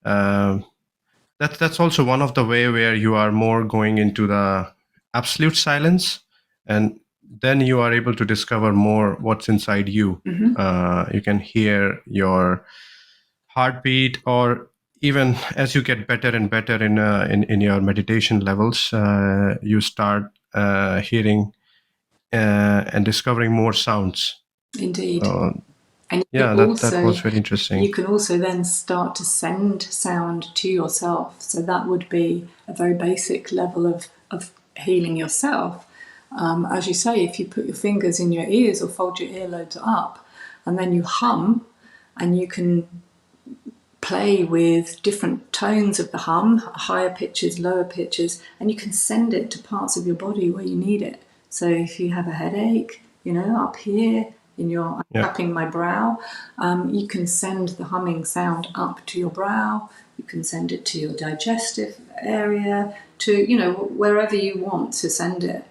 that's also one of the way where you are more going into the absolute silence, and then you are able to discover more what's inside you. You can hear your heartbeat, or even as you get better and better in your meditation levels, you start hearing and discovering more sounds. Indeed. And Yeah, that was very interesting. you can also then start to send sound to yourself. So that would be a very basic level of healing yourself. As you say, if you put your fingers in your ears or fold your earlobes up, and then you hum, and you can play with different tones of the hum, higher pitches, lower pitches, and you can send it to parts of your body where you need it. So if you have a headache, up here in your, I'm tapping my brow, you can send the humming sound up to your brow. You can send it to your digestive area, to, wherever you want to send it.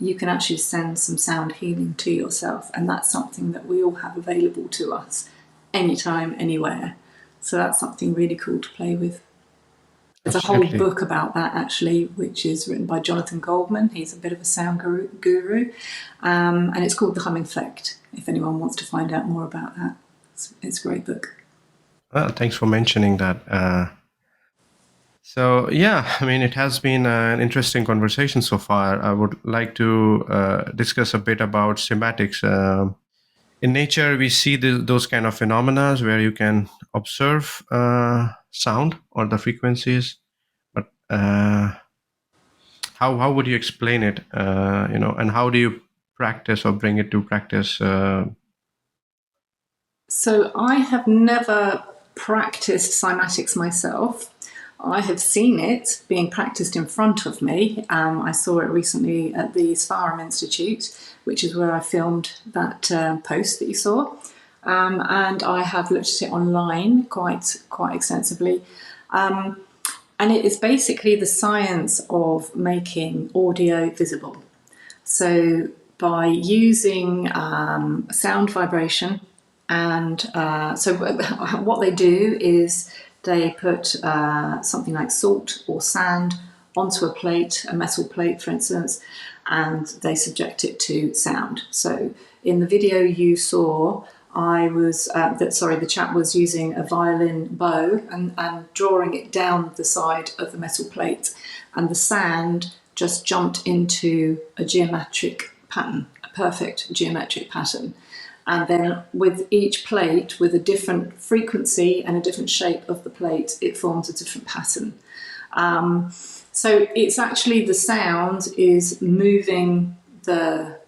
You can actually send some sound healing to yourself, and that's something that we all have available to us anytime, anywhere. So that's something really cool to play with. There's a whole book about that, actually, which is written by Jonathan Goldman. He's a bit of a sound guru, and it's called The Humming Effect, if anyone wants to find out more about that. It's a great book. Well, thanks for mentioning that. So, yeah, I mean, it has been an interesting conversation so far. I would like to discuss a bit about cymatics. In nature, we see those kind of phenomena where you can observe sound or the frequencies, but how would you explain it? And how do you practice or bring it to practice? So I have never practiced cymatics myself. I have seen it being practiced in front of me. I saw it recently at the Sfarim Institute, which is where I filmed that post that you saw. And I have looked at it online quite extensively. And it is basically the science of making audio visible. So by using sound vibration, and so what they do is they put something like salt or sand onto a plate, a metal plate for instance, and they subject it to sound. So in the video you saw, the chap was using a violin bow and drawing it down the side of the metal plate, and the sand just jumped into a geometric pattern, a perfect geometric pattern. And then with each plate, with a different frequency and a different shape of the plate, it forms a different pattern. So it's actually the sound is moving the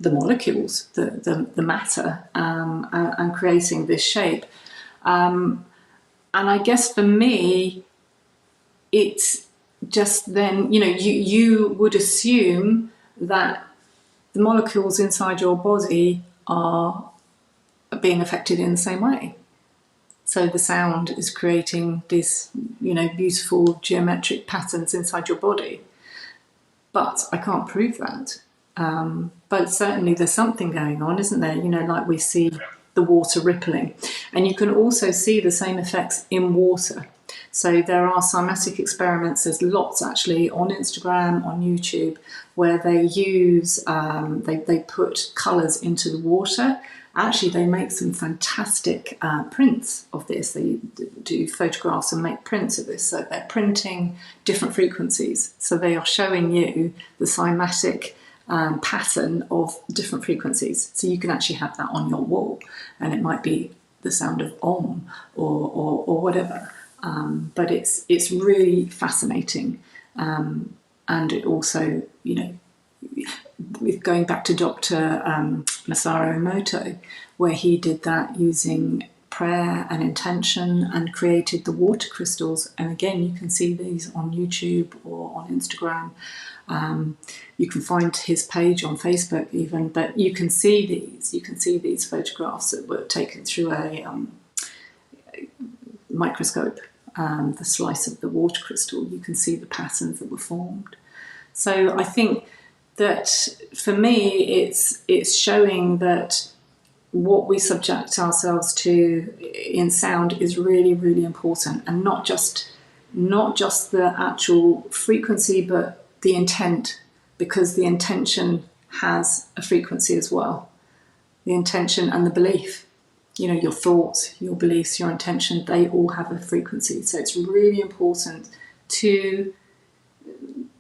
molecules, the matter, and creating this shape. And I guess for me, it's just then, you would assume that the molecules inside your body are being affected in the same way. So the sound is creating these, beautiful geometric patterns inside your body. But I can't prove that. But certainly there's something going on, isn't there? Like we see the water rippling. And you can also see the same effects in water. So there are cymatic experiments, there's lots actually on Instagram, on YouTube, where they use, they put colours into the water. Actually, they make some fantastic prints of this. They do photographs and make prints of this. So they're printing different frequencies. So they are showing you the cymatic pattern of different frequencies. So you can actually have that on your wall, and it might be the sound of Om or whatever. But it's really fascinating. And it also, with going back to Dr. Masaru Emoto, where he did that using prayer and intention and created the water crystals. And again, you can see these on YouTube or on Instagram. You can find his page on Facebook even, but you can see these photographs that were taken through a microscope. The slice of the water crystal, you can see the patterns that were formed. So I think that for me, it's showing that what we subject ourselves to in sound is really, really important, and not just the actual frequency, but the intent, because the intention has a frequency as well. The intention and the belief. Your thoughts, your beliefs, your intention, they all have a frequency. So it's really important to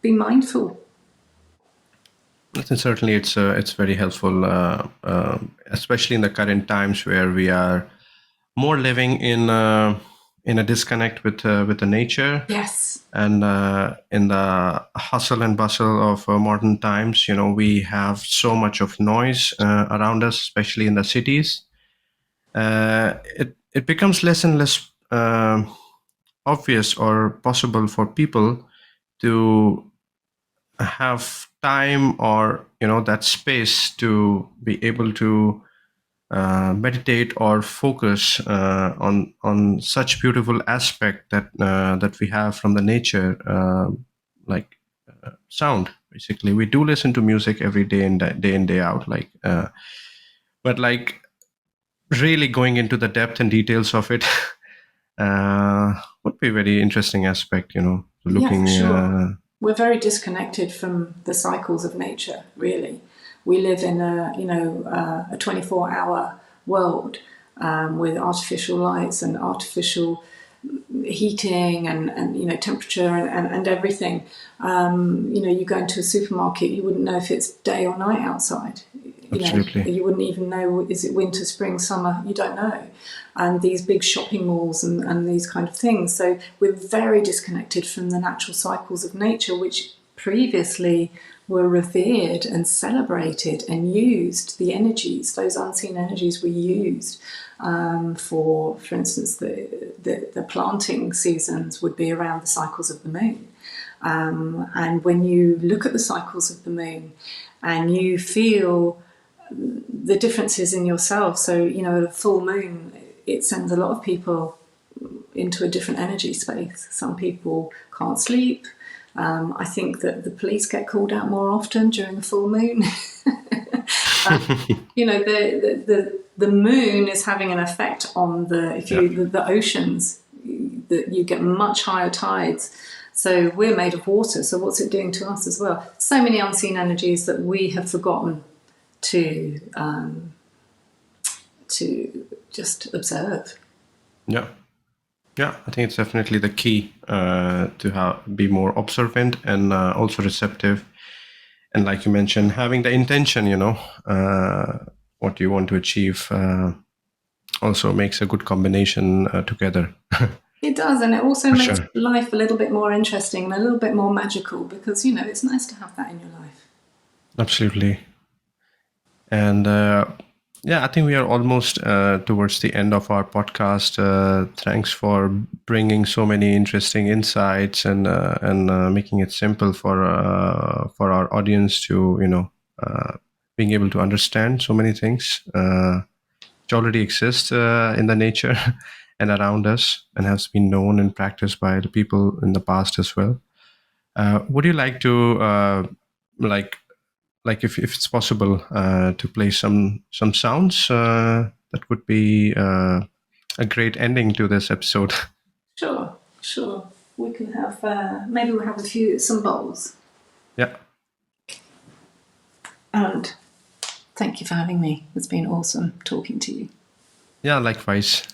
be mindful. And certainly it's very helpful, especially in the current times where we are more living in a disconnect with the nature. Yes. And in the hustle and bustle of modern times, we have so much of noise around us, especially in the cities. It becomes less and less obvious or possible for people to have time or that space to be able to meditate or focus on such beautiful aspect that we have from the nature, like sound. Basically, we do listen to music every day in day out, but really going into the depth and details of it would be a very interesting aspect, looking. Yeah, sure. We're very disconnected from the cycles of nature, really. We live in a 24-hour world with artificial lights and artificial heating and temperature and everything. You go into a supermarket, you wouldn't know if it's day or night outside. Absolutely. You wouldn't even know, is it winter, spring, summer? You don't know. And these big shopping malls and these kind of things. So we're very disconnected from the natural cycles of nature, which previously were revered and celebrated and used. The energies, those unseen energies were used For instance, the planting seasons would be around the cycles of the moon. And when you look at the cycles of the moon and you feel the differences in yourself, so, a full moon, it sends a lot of people into a different energy space. Some people can't sleep. I think that the police get called out more often during a full moon. The moon is having an effect on the oceans. That you get much higher tides. So we're made of water. So what's it doing to us as well? So many unseen energies that we have forgotten to just observe. Yeah. Yeah, I think it's definitely the key to be more observant and also receptive. And like you mentioned, having the intention, what you want to achieve also makes a good combination together. It does, and it also makes sure. life a little bit more interesting and a little bit more magical because, it's nice to have that in your life. Absolutely. And I think we are almost towards the end of our podcast. Thanks for bringing so many interesting insights and making it simple for our audience to, being able to understand so many things which already exist in the nature and around us and has been known and practiced by the people in the past as well. Would you like to like if it's possible to play some sounds that would be a great ending to this episode? Sure. We can have maybe we'll have some bowls. Yeah. And thank you for having me. It's been awesome talking to you. Yeah, likewise.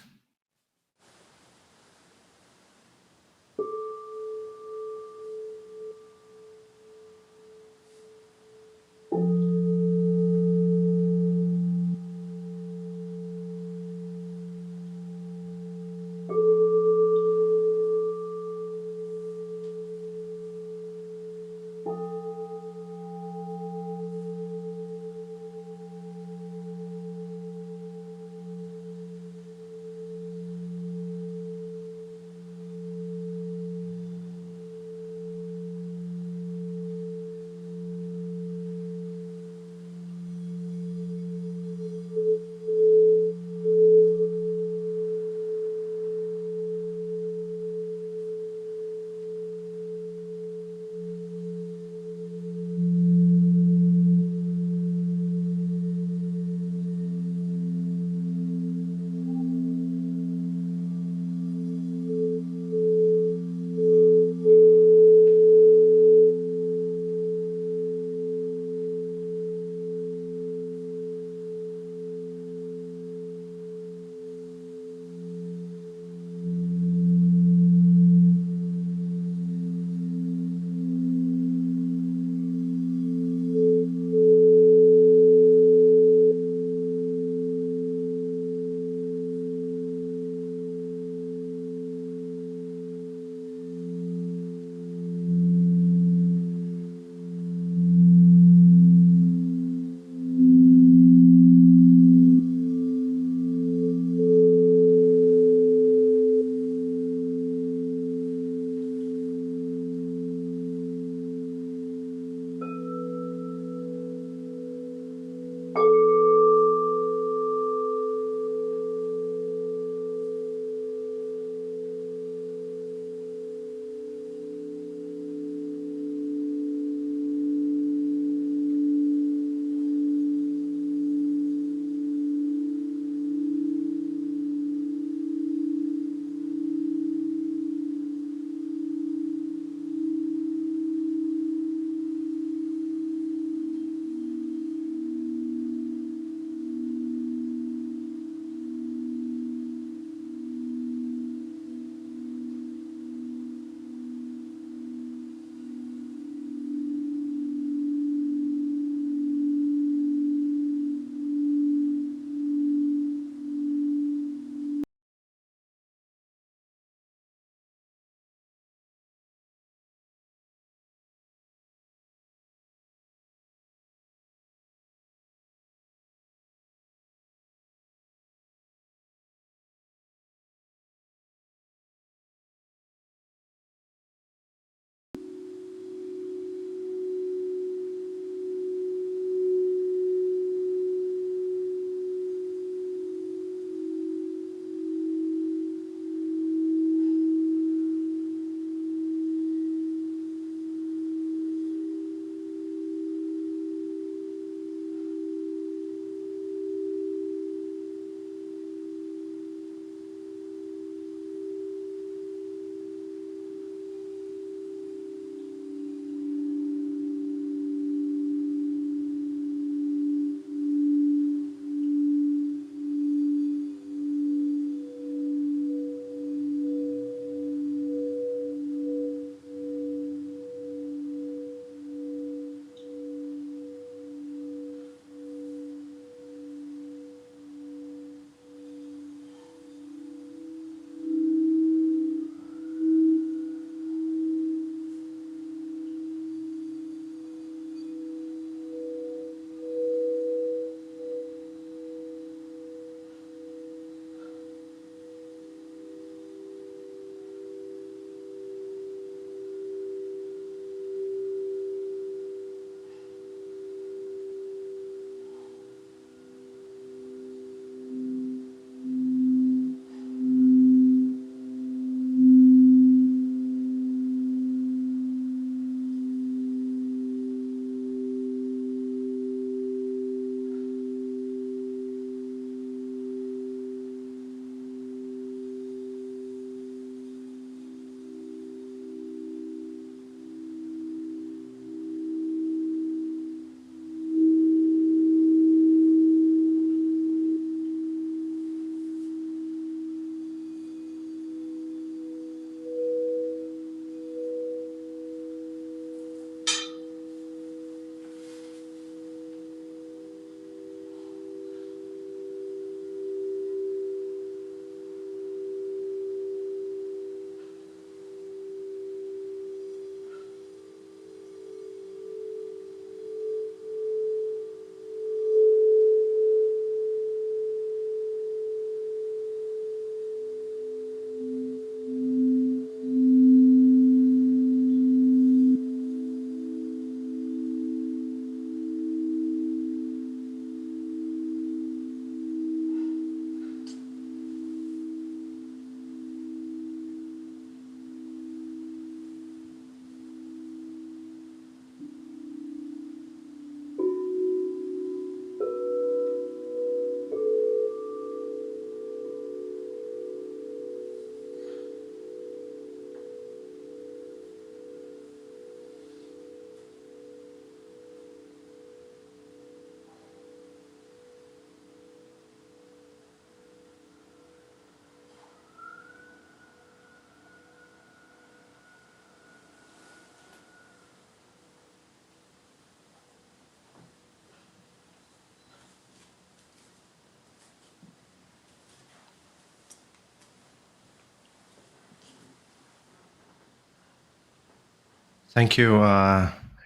Thank you,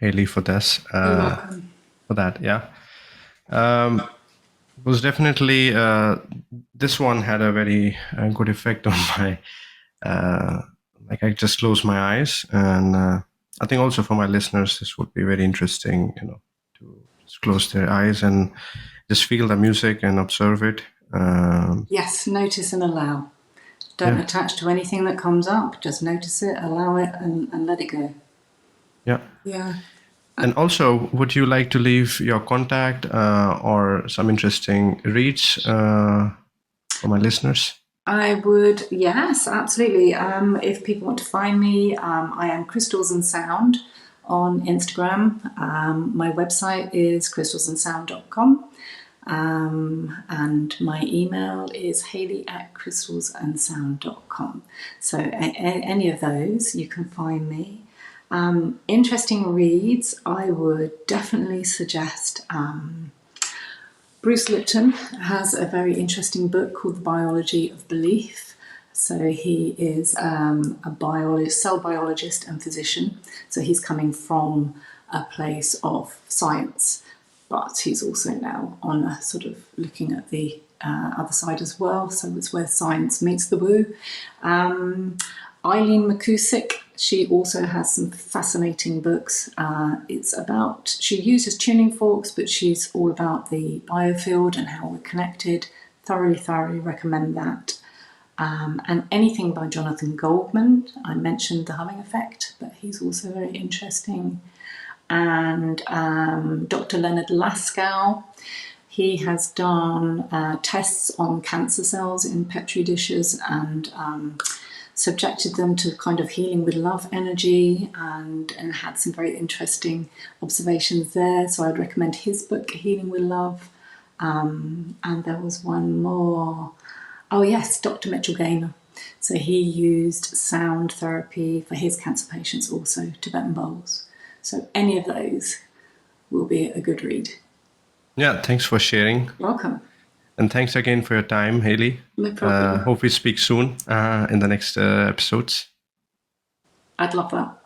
Hayley, for this. You're welcome. For that, yeah. Was definitely this one had a very good effect on my. Like I just closed my eyes, and I think also for my listeners, this would be very interesting. To just close their eyes and just feel the music and observe it. Yes, notice and allow. Don't attach to anything that comes up. Just notice it, allow it, and let it go. Yeah. Yeah. And also, would you like to leave your contact or some interesting reads for my listeners? I would, yes, absolutely. If people want to find me, I am Crystals and Sound on Instagram. My website is crystalsandsound.com. And my email is hayley@crystalsandsound.com. So any of those, you can find me. Interesting reads, I would definitely suggest Bruce Lipton has a very interesting book called The Biology of Belief. So he is a cell biologist and physician. So he's coming from a place of science, but he's also now on a sort of looking at the other side as well. So it's where science meets the woo. Eileen McCusick, she also has some fascinating books. She uses tuning forks, but she's all about the biofield and how we're connected. Thoroughly recommend that. And anything by Jonathan Goldman. I mentioned The Humming Effect, but he's also very interesting. And Dr. Leonard Laskow, he has done tests on cancer cells in Petri dishes and subjected them to kind of healing with love energy and had some very interesting observations there. So I'd recommend his book, Healing with Love. And there was one more. Oh yes, Dr. Mitchell Gaynor. So he used sound therapy for his cancer patients also, Tibetan bowls. So any of those will be a good read. Yeah, thanks for sharing. Welcome. And thanks again for your time, Hayley. No problem. Hope we speak soon in the next episodes. I'd love that.